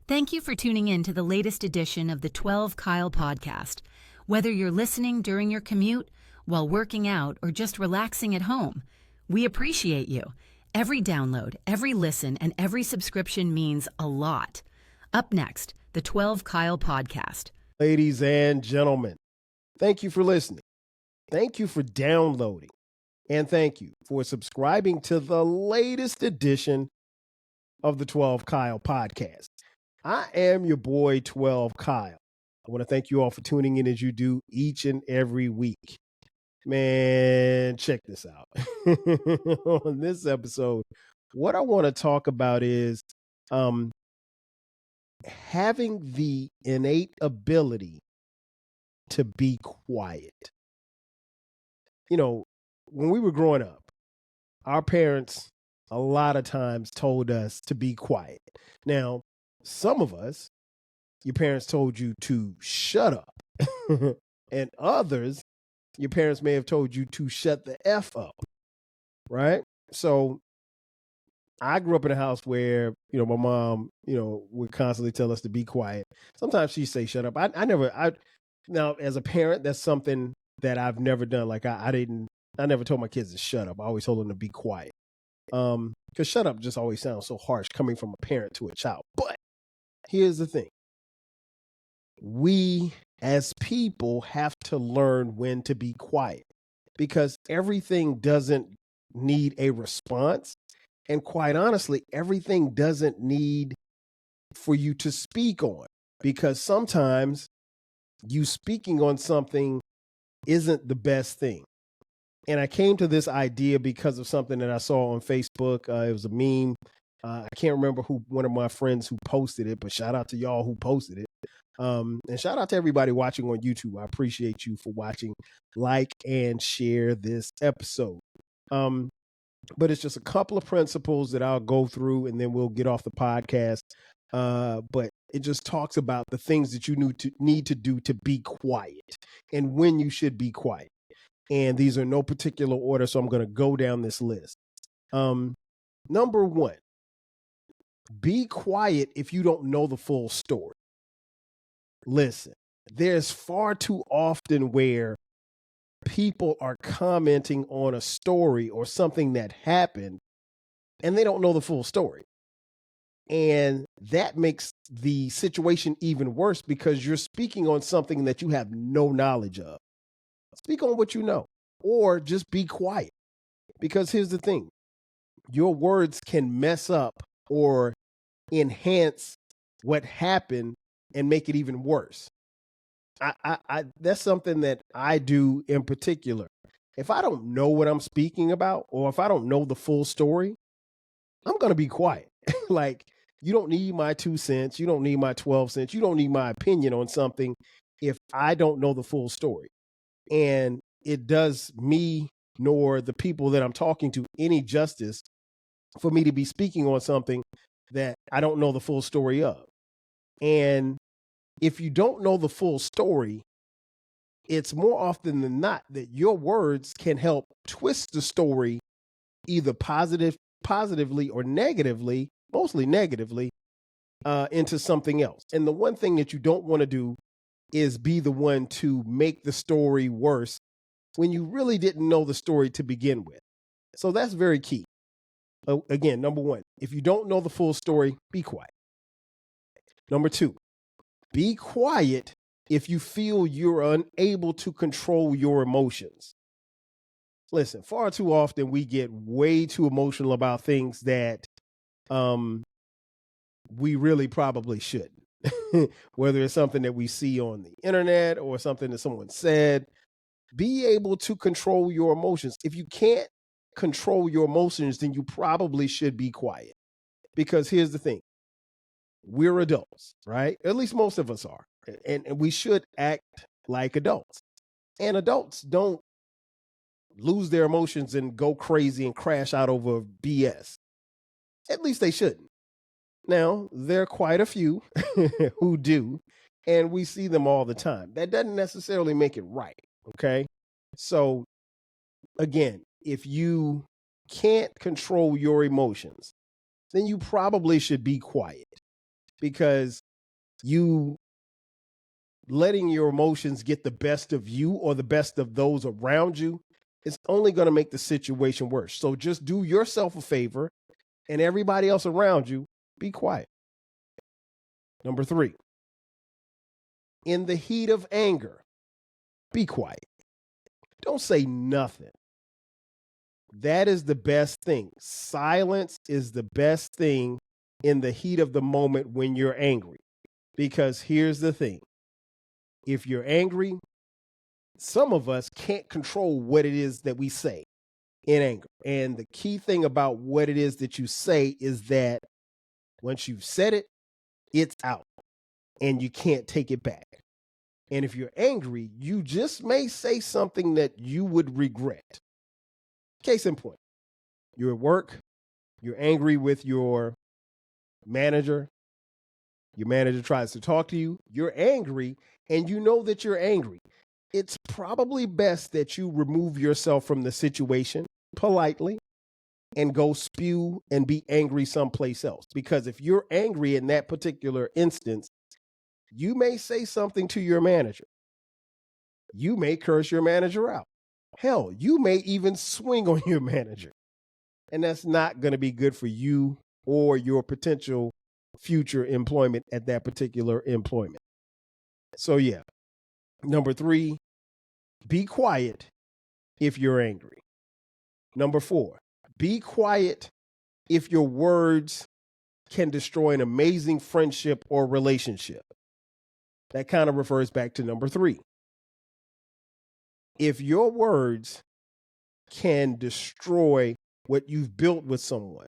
Thank you for tuning in to the latest edition of the 12 Kyle podcast. Whether you're listening during your commute, while working out, or just relaxing at home, we appreciate you. Every download, every listen, and every subscription means a lot. Up next, the 12 Kyle podcast. Ladies and gentlemen, thank you for listening. Thank you for downloading. And thank you for subscribing to the latest edition of the 12 Kyle podcast. I am your boy, 12 Kyle. I want to thank you all for tuning in as you do each and every week. Man, check this out. On this episode, what I want to talk about is having the innate ability to be quiet. You know, when we were growing up, our parents a lot of times told us to be quiet. Now, some of us, your parents told you to shut up. And others, your parents may have told you to shut the F up. Right? So I grew up in a house where, my mom, would constantly tell us to be quiet. Sometimes she'd say, shut up. Now, as a parent, that's something that I've never done. Like I never told my kids to shut up. I always told them to be quiet. Because shut up just always sounds so harsh coming from a parent to a child. But here's the thing. We as people have to learn when to be quiet because everything doesn't need a response. And quite honestly, everything doesn't need for you to speak on because sometimes you speaking on something isn't the best thing. And I came to this idea because of something that I saw on Facebook. It was a meme. I can't remember one of my friends who posted it, but shout out to y'all who posted it. And shout out to everybody watching on YouTube. I appreciate you for watching. Like and share this episode. But it's just a couple of principles that I'll go through and then we'll get off the podcast. But it just talks about the things that you need to do to be quiet and when you should be quiet. And these are no particular order, so I'm going to go down this list. Number one, be quiet if you don't know the full story. Listen, there's far too often where people are commenting on a story or something that happened and they don't know the full story. And that makes the situation even worse because you're speaking on something that you have no knowledge of. Speak on what you know, or just be quiet. Because here's the thing. Your words can mess up or enhance what happened and make it even worse. That's something that I do in particular. If I don't know what I'm speaking about, or if I don't know the full story, I'm going to be quiet. Like, you don't need my 2 cents. You don't need my 12 cents. You don't need my opinion on something if I don't know the full story. And it does me nor the people that I'm talking to any justice for me to be speaking on something that I don't know the full story of. And if you don't know the full story, it's more often than not that your words can help twist the story either positively or negatively, mostly negatively, into something else. And the one thing that you don't want to do is be the one to make the story worse when you really didn't know the story to begin with. So that's very key. Again, number one, if you don't know the full story, be quiet. Number two, be quiet if you feel you're unable to control your emotions. Listen, far too often we get way too emotional about things that we really probably shouldn't. Whether it's something that we see on the internet or something that someone said, be able to control your emotions. If you can't control your emotions, then you probably should be quiet. Because here's the thing. We're adults, right? At least most of us are. And we should act like adults. And adults don't lose their emotions and go crazy and crash out over BS. At least they shouldn't. Now, there are quite a few who do, and we see them all the time. That doesn't necessarily make it right, okay? So, again, if you can't control your emotions, then you probably should be quiet. because you letting your emotions get the best of you or the best of those around you is only going to make the situation worse. So just do yourself a favor and everybody else around you, be quiet. Number 3, in the heat of anger, be quiet. Don't say nothing. That is the best thing. Silence is the best thing in the heat of the moment when you're angry. Because here's the thing. If you're angry, some of us can't control what it is that we say in anger. And the key thing about what it is that you say is that once you've said it, it's out and you can't take it back. And if you're angry, you just may say something that you would regret. Case in point, you're at work, you're angry with your manager tries to talk to you, you're angry, and you know that you're angry. It's probably best that you remove yourself from the situation politely and go spew and be angry someplace else. Because if you're angry in that particular instance, you may say something to your manager. You may curse your manager out. Hell, you may even swing on your manager. And that's not going to be good for you or your potential future employment at that particular employment. So yeah, number 3, be quiet if you're angry. Number 4, be quiet if your words can destroy an amazing friendship or relationship. That kind of refers back to number 3. If your words can destroy what you've built with someone,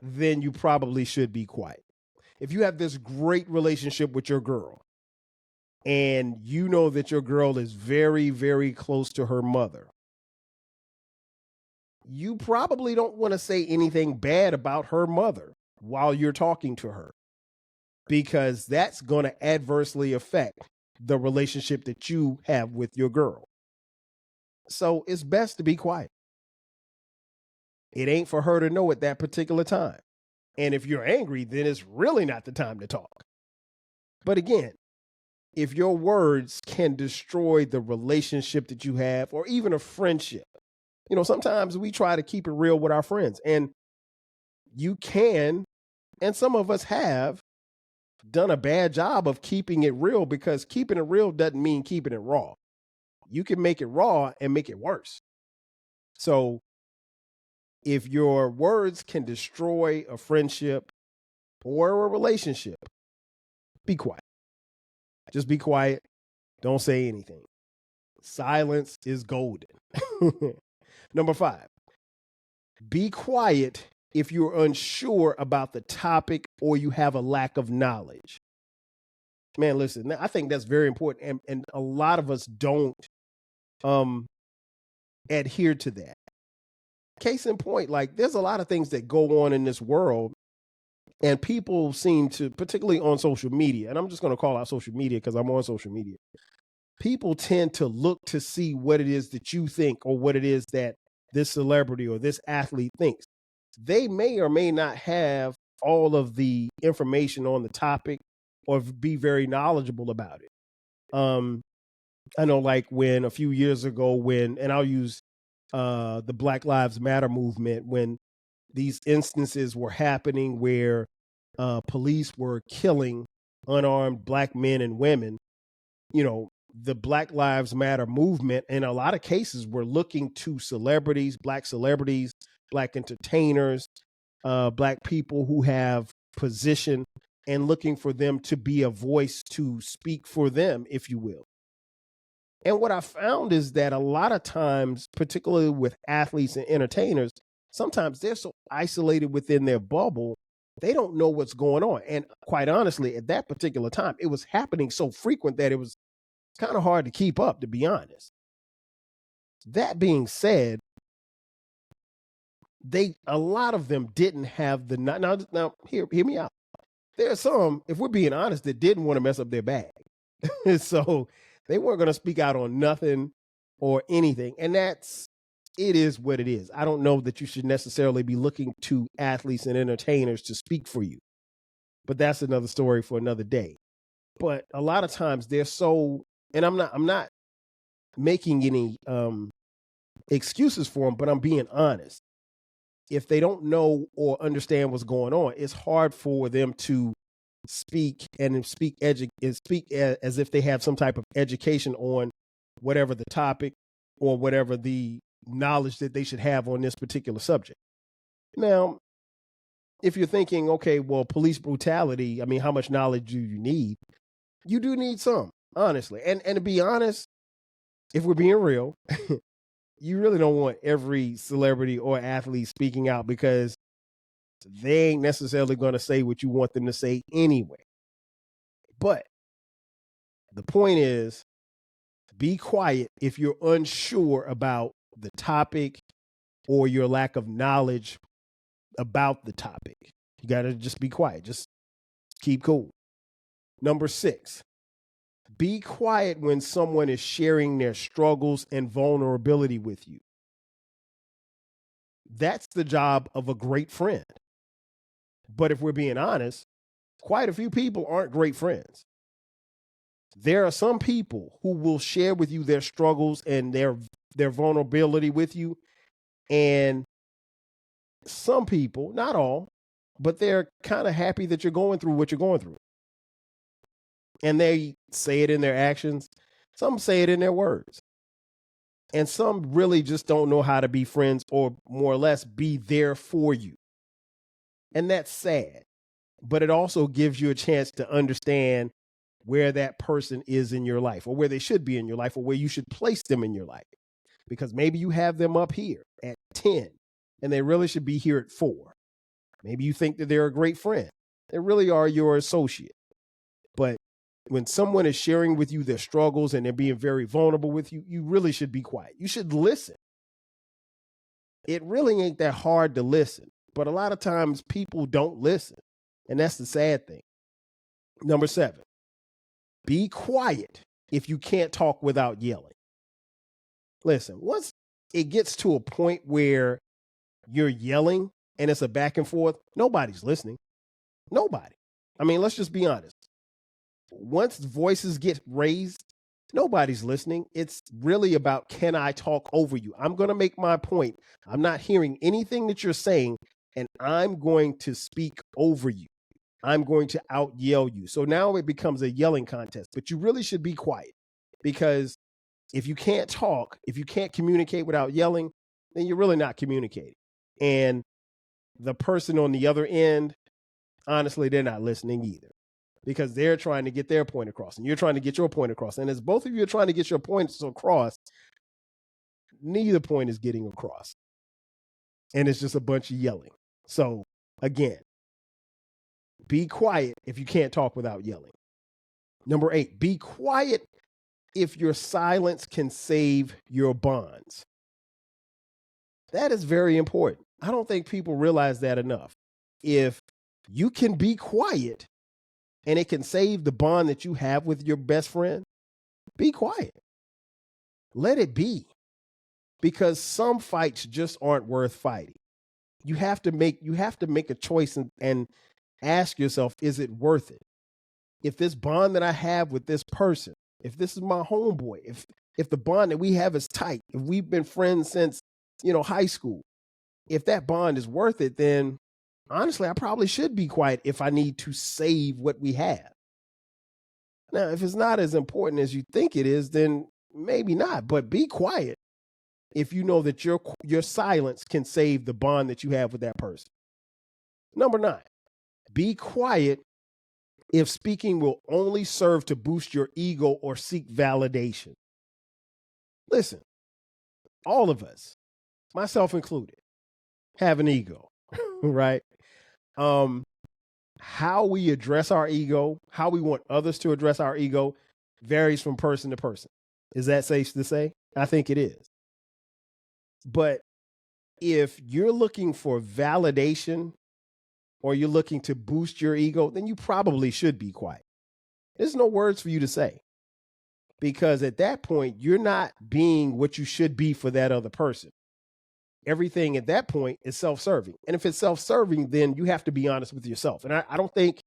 then you probably should be quiet. If you have this great relationship with your girl and you know that your girl is very, very close to her mother, you probably don't want to say anything bad about her mother while you're talking to her, because that's going to adversely affect the relationship that you have with your girl. So it's best to be quiet. It ain't for her to know at that particular time. And if you're angry, then it's really not the time to talk. But again, if your words can destroy the relationship that you have or even a friendship, sometimes we try to keep it real with our friends, and you can, and some of us have done a bad job of keeping it real, because keeping it real doesn't mean keeping it raw. You can make it raw and make it worse. So if your words can destroy a friendship or a relationship, be quiet. Just be quiet. Don't say anything. Silence is golden. Number 5, be quiet if you're unsure about the topic or you have a lack of knowledge. Man, listen, I think that's very important. And a lot of us don't adhere to that. Case in point, there's a lot of things that go on in this world, and people seem to, particularly on social media, and I'm just going to call out social media because I'm on social media. People tend to look to see what it is that you think or what it is that this celebrity or this athlete thinks. They may or may not have all of the information on the topic or be very knowledgeable about it. I know, when a few years ago, and I'll use the Black Lives Matter movement, when these instances were happening where police were killing unarmed Black men and women, the Black Lives Matter movement, in a lot of cases, were looking to celebrities, Black entertainers, Black people who have position, and looking for them to be a voice to speak for them, if you will. And what I found is that a lot of times, particularly with athletes and entertainers, sometimes they're so isolated within their bubble, they don't know what's going on. And quite honestly, at that particular time, it was happening so frequent that it was kind of hard to keep up, to be honest. That being said, a lot of them didn't have the, now hear me out. There are some, if we're being honest, that didn't want to mess up their bag. So they weren't going to speak out on nothing or anything. And it is what it is. I don't know that you should necessarily be looking to athletes and entertainers to speak for you. but that's another story for another day. But a lot of times they're so, and I'm not making any excuses for them, but I'm being honest. If they don't know or understand what's going on, it's hard for them to speak as if they have some type of education on whatever the topic or whatever the knowledge that they should have on this particular subject. Now, if you're thinking, okay, well, police brutality, I mean, how much knowledge do you need? You do need some, honestly. And to be honest, if we're being real, you really don't want every celebrity or athlete speaking out because they ain't necessarily going to say what you want them to say anyway. But the point is, be quiet if you're unsure about the topic or your lack of knowledge about the topic. You got to just be quiet. Just keep cool. Number 6, be quiet when someone is sharing their struggles and vulnerability with you. That's the job of a great friend. But if we're being honest, quite a few people aren't great friends. There are some people who will share with you their struggles and their vulnerability with you. And some people, not all, but they're kind of happy that you're going through what you're going through. And they say it in their actions. Some say it in their words. And some really just don't know how to be friends or more or less be there for you. And that's sad. But it also gives you a chance to understand where that person is in your life or where they should be in your life or where you should place them in your life. Because maybe you have them up here at 10 and they really should be here at 4. Maybe you think that they're a great friend. They really are your associate. But when someone is sharing with you their struggles and they're being very vulnerable with you, you really should be quiet. You should listen. It really ain't that hard to listen. But a lot of times people don't listen. And that's the sad thing. Number 7, be quiet if you can't talk without yelling. Listen, once it gets to a point where you're yelling and it's a back and forth, nobody's listening. Nobody. I mean, let's just be honest. Once voices get raised, nobody's listening. It's really about, can I talk over you? I'm going to make my point. I'm not hearing anything that you're saying, and I'm going to speak over you. I'm going to out yell you. So now it becomes a yelling contest, but you really should be quiet, because if you can't talk, if you can't communicate without yelling, then you're really not communicating. And the person on the other end, honestly, they're not listening either, because they're trying to get their point across and you're trying to get your point across. And as both of you are trying to get your points across, neither point is getting across. And it's just a bunch of yelling. So again, be quiet if you can't talk without yelling. Number 8, be quiet if your silence can save your bonds. That is very important. I don't think people realize that enough. If you can be quiet and it can save the bond that you have with your best friend, be quiet. Let it be. Because some fights just aren't worth fighting. You have to make a choice and ask yourself, is it worth it? If this bond that I have with this person, if this is my homeboy, if the bond that we have is tight, if we've been friends since, high school, if that bond is worth it, then honestly, I probably should be quiet if I need to save what we have. Now, if it's not as important as you think it is, then maybe not, but be quiet if you know that your silence can save the bond that you have with that person. Number 9, be quiet if speaking will only serve to boost your ego or seek validation. Listen, all of us, myself included, have an ego, right? How we address our ego, how we want others to address our ego varies from person to person. Is that safe to say? I think it is. But if you're looking for validation or you're looking to boost your ego, then you probably should be quiet. There's no words for you to say, because at that point, you're not being what you should be for that other person. Everything at that point is self-serving. And if it's self-serving, then you have to be honest with yourself. And I don't think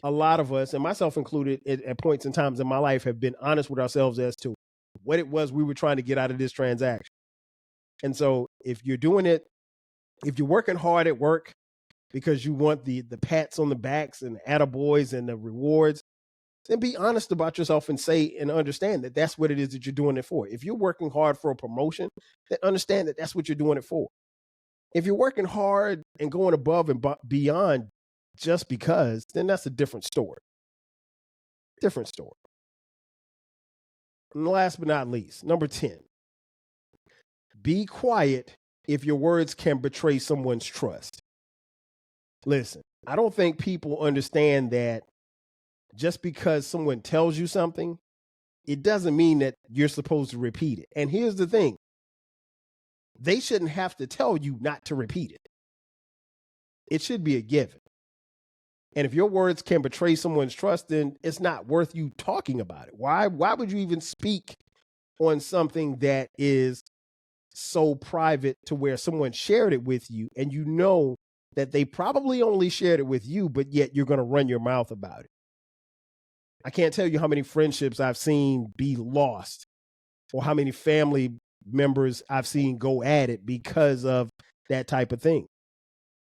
a lot of us, and myself included, at points in times in my life, have been honest with ourselves as to what it was we were trying to get out of this transaction. And so if you're doing it, if you're working hard at work because you want the pats on the backs and the attaboys and the rewards, then be honest about yourself and say and understand that that's what it is that you're doing it for. If you're working hard for a promotion, then understand that that's what you're doing it for. If you're working hard and going above and beyond just because, then that's a different story. Different story. And last but not least, number 10, be quiet if your words can betray someone's trust. Listen, I don't think people understand that just because someone tells you something, it doesn't mean that you're supposed to repeat it. And here's the thing. They shouldn't have to tell you not to repeat it. It should be a given. And if your words can betray someone's trust, then it's not worth you talking about it. Why would you even speak on something that is so private to where someone shared it with you and you know that they probably only shared it with you, but yet you're going to run your mouth about it? I can't tell you how many friendships I've seen be lost or how many family members I've seen go at it because of that type of thing.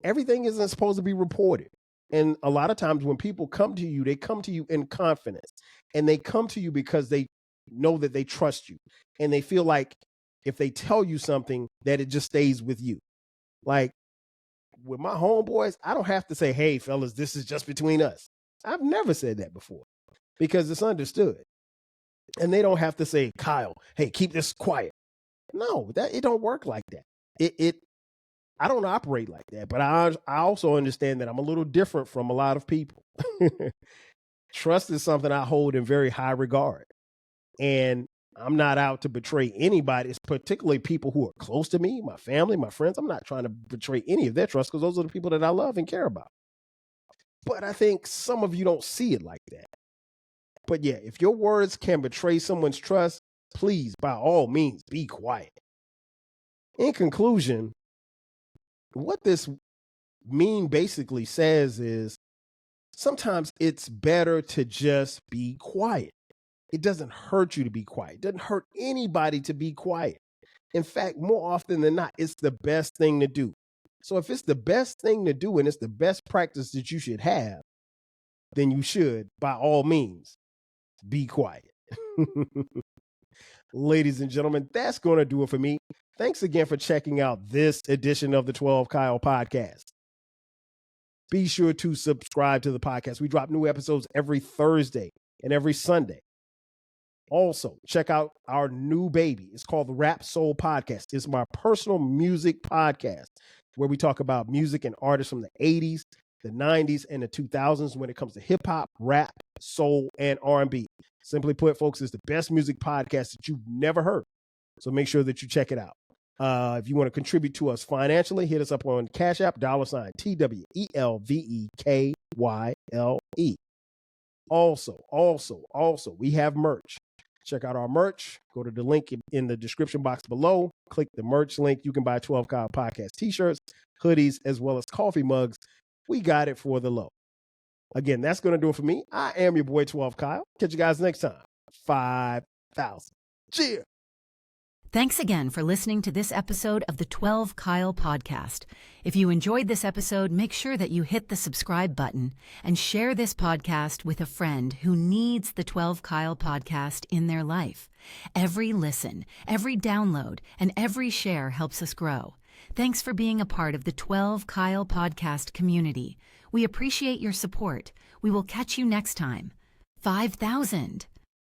Everything isn't supposed to be reported. And a lot of times when people come to you, they come to you in confidence, and they come to you because they know that they trust you, and they feel like if they tell you something that it just stays with you. Like with my homeboys, I don't have to say, hey fellas, this is just between us. I've never said that before because it's understood. And they don't have to say, Kyle, hey, keep this quiet. No, it don't work like that. I don't operate like that, but I also understand that I'm a little different from a lot of people. Trust is something I hold in very high regard. And I'm not out to betray anybody. It's particularly people who are close to me, my family, my friends. I'm not trying to betray any of their trust because those are the people that I love and care about. But I think some of you don't see it like that. But yeah, if your words can betray someone's trust, please, by all means, be quiet. In conclusion, what this meme basically says is sometimes it's better to just be quiet. It doesn't hurt you to be quiet. It doesn't hurt anybody to be quiet. In fact, more often than not, it's the best thing to do. So if it's the best thing to do and it's the best practice that you should have, then you should, by all means, be quiet. Ladies and gentlemen, that's going to do it for me. Thanks again for checking out this edition of the 12 Kyle podcast. Be sure to subscribe to the podcast. We drop new episodes every Thursday and every Sunday. Also, check out our new baby. It's called the Rap Soul Podcast. It's my personal music podcast where we talk about music and artists from the 80s, the 90s, and the 2000s when it comes to hip hop, rap, soul, and R&B. Simply put, folks, it's the best music podcast that you've never heard. So make sure that you check it out. If you want to contribute to us financially, hit us up on Cash App, $TWELVEKYLE. Also, we have merch. Check out our merch. Go to the link in the description box below. Click the merch link. You can buy 12 Kyle Podcast t-shirts, hoodies, as well as coffee mugs. We got it for the low. Again, that's going to do it for me. I am your boy 12 Kyle. Catch you guys next time. 5,000. Cheers. Thanks again for listening to this episode of the 12 Kyle podcast. If you enjoyed this episode, make sure that you hit the subscribe button and share this podcast with a friend who needs the 12 Kyle podcast in their life. Every listen, every download, and every share helps us grow. Thanks for being a part of the 12 Kyle podcast community. We appreciate your support. We will catch you next time. 5,000.